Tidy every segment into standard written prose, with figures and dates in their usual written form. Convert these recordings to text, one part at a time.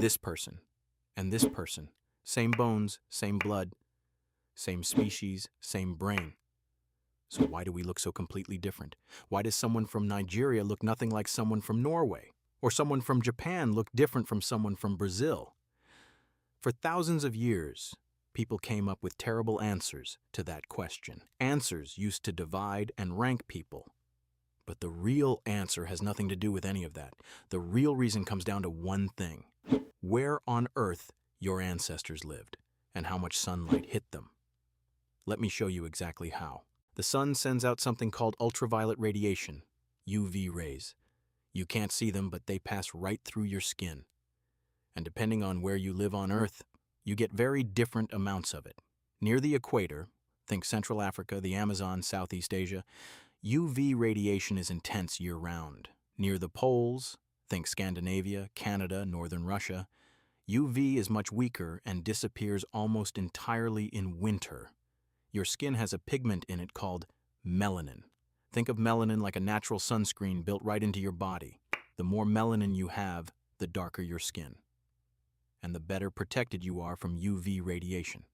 this person, and this person. Same bones, same blood, same species, same brain. So why do we look so completely different? Why does someone from Nigeria look nothing like someone from Norway? Or someone from Japan look different from someone from Brazil? For thousands of years, people came up with terrible answers to that question. Answers used to divide and rank people. But the real answer has nothing to do with any of that. The real reason comes down to one thing: where on Earth your ancestors lived and how much sunlight hit them. Let me show you exactly how. The sun sends out something called ultraviolet radiation, UV rays. You can't see them, but they pass right through your skin. And depending on where you live on Earth, you get very different amounts of it. Near the equator, think Central Africa, the Amazon, Southeast Asia, UV radiation is intense year-round. Near the poles, think Scandinavia, Canada, northern Russia, UV is much weaker and disappears almost entirely in winter. Your skin has a pigment in it called melanin. Think of melanin like a natural sunscreen built right into your body. The more melanin you have, the darker your skin, and the better protected you are from UV radiation.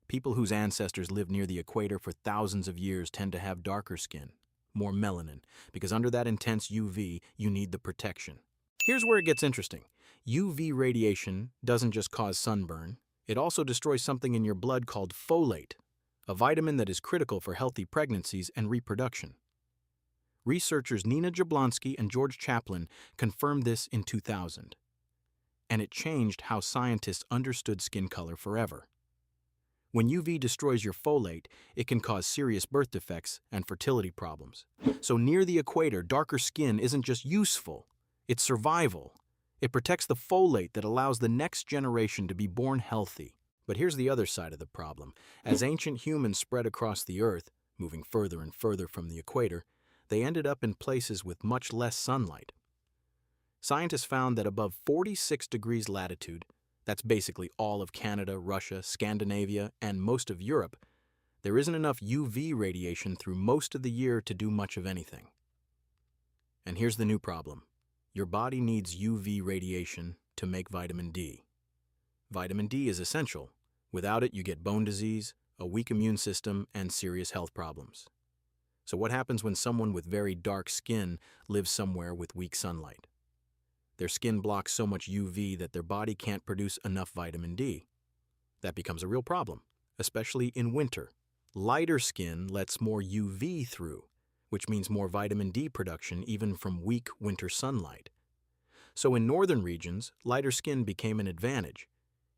People whose ancestors lived near the equator for thousands of years tend to have darker skin, more melanin, because under that intense UV, you need the protection. Here's where it gets interesting. UV radiation doesn't just cause sunburn, it also destroys something in your blood called folate, a vitamin that is critical for healthy pregnancies and reproduction. Researchers Nina Jablonski and George Chaplin confirmed this in 2000, and it changed how scientists understood skin color forever. When UV destroys your folate, it can cause serious birth defects and fertility problems. So near the equator, darker skin isn't just useful, it's survival. It protects the folate that allows the next generation to be born healthy. But here's the other side of the problem. As ancient humans spread across the Earth, moving further and further from the equator, they ended up in places with much less sunlight. Scientists found that above 46 degrees latitude, that's basically all of Canada, Russia, Scandinavia, and most of Europe, there isn't enough UV radiation through most of the year to do much of anything. And here's the new problem. Your body needs UV radiation to make vitamin D. Vitamin D is essential. Without it, you get bone disease, a weak immune system, and serious health problems. So what happens when someone with very dark skin lives somewhere with weak sunlight? Their skin blocks so much UV that their body can't produce enough vitamin D. That becomes a real problem, especially in winter. Lighter skin lets more UV through, which means more vitamin D production even from weak winter sunlight. So in northern regions, lighter skin became an advantage.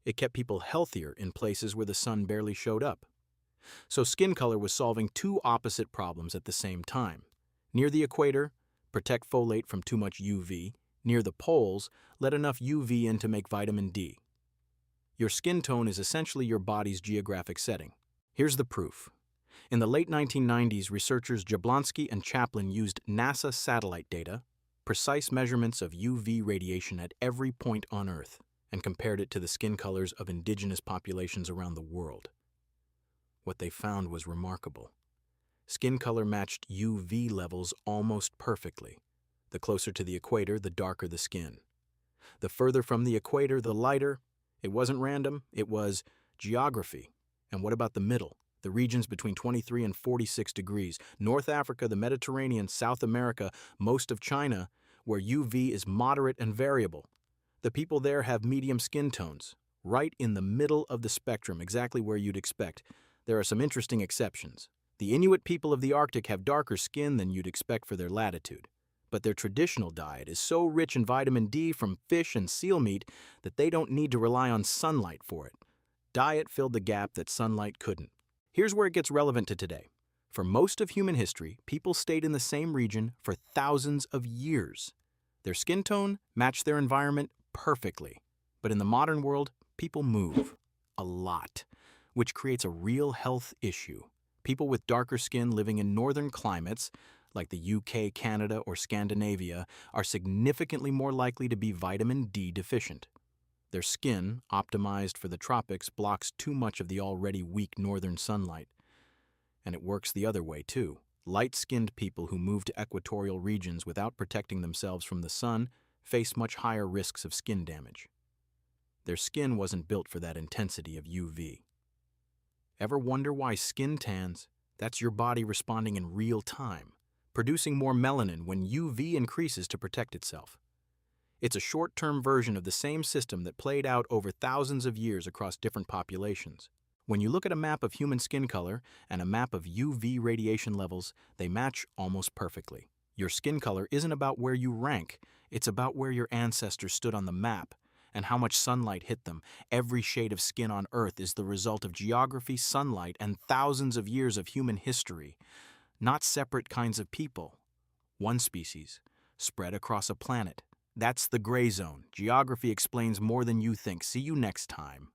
It kept people healthier in places where the sun barely showed up. So skin color was solving two opposite problems at the same time. Near the equator, protect folate from too much UV. Near the poles, let enough UV in to make vitamin D. Your skin tone is essentially your body's geographic setting. Here's the proof. In the late 1990s, researchers Jablonski and Chaplin used NASA satellite data, precise measurements of UV radiation at every point on Earth, and compared it to the skin colors of indigenous populations around the world. What they found was remarkable. Skin color matched UV levels almost perfectly. The closer to the equator, the darker the skin. The further from the equator, the lighter. It wasn't random, it was geography. And what about the middle? The regions between 23 and 46 degrees, North Africa, the Mediterranean, South America, most of China, where UV is moderate and variable. The people there have medium skin tones, right in the middle of the spectrum, exactly where you'd expect. There are some interesting exceptions. The Inuit people of the Arctic have darker skin than you'd expect for their latitude. But their traditional diet is so rich in vitamin D from fish and seal meat that they don't need to rely on sunlight for it. Diet filled the gap that sunlight couldn't. Here's where it gets relevant to today. For most of human history, people stayed in the same region for thousands of years. Their skin tone matched their environment perfectly. But in the modern world, people move a lot, which creates a real health issue. People with darker skin living in northern climates, like the UK, Canada, or Scandinavia, are significantly more likely to be vitamin D deficient. Their skin, optimized for the tropics, blocks too much of the already weak northern sunlight. And it works the other way, too. Light-skinned people who move to equatorial regions without protecting themselves from the sun face much higher risks of skin damage. Their skin wasn't built for that intensity of UV. Ever wonder why skin tans? That's your body responding in real time, producing more melanin when UV increases to protect itself. It's a short-term version of the same system that played out over thousands of years across different populations. When you look at a map of human skin color and a map of UV radiation levels, they match almost perfectly. Your skin color isn't about where you rank, it's about where your ancestors stood on the map and how much sunlight hit them. Every shade of skin on Earth is the result of geography, sunlight, and thousands of years of human history, not separate kinds of people. One species, spread across a planet. That's the gray zone. Geography explains more than you think. See you next time.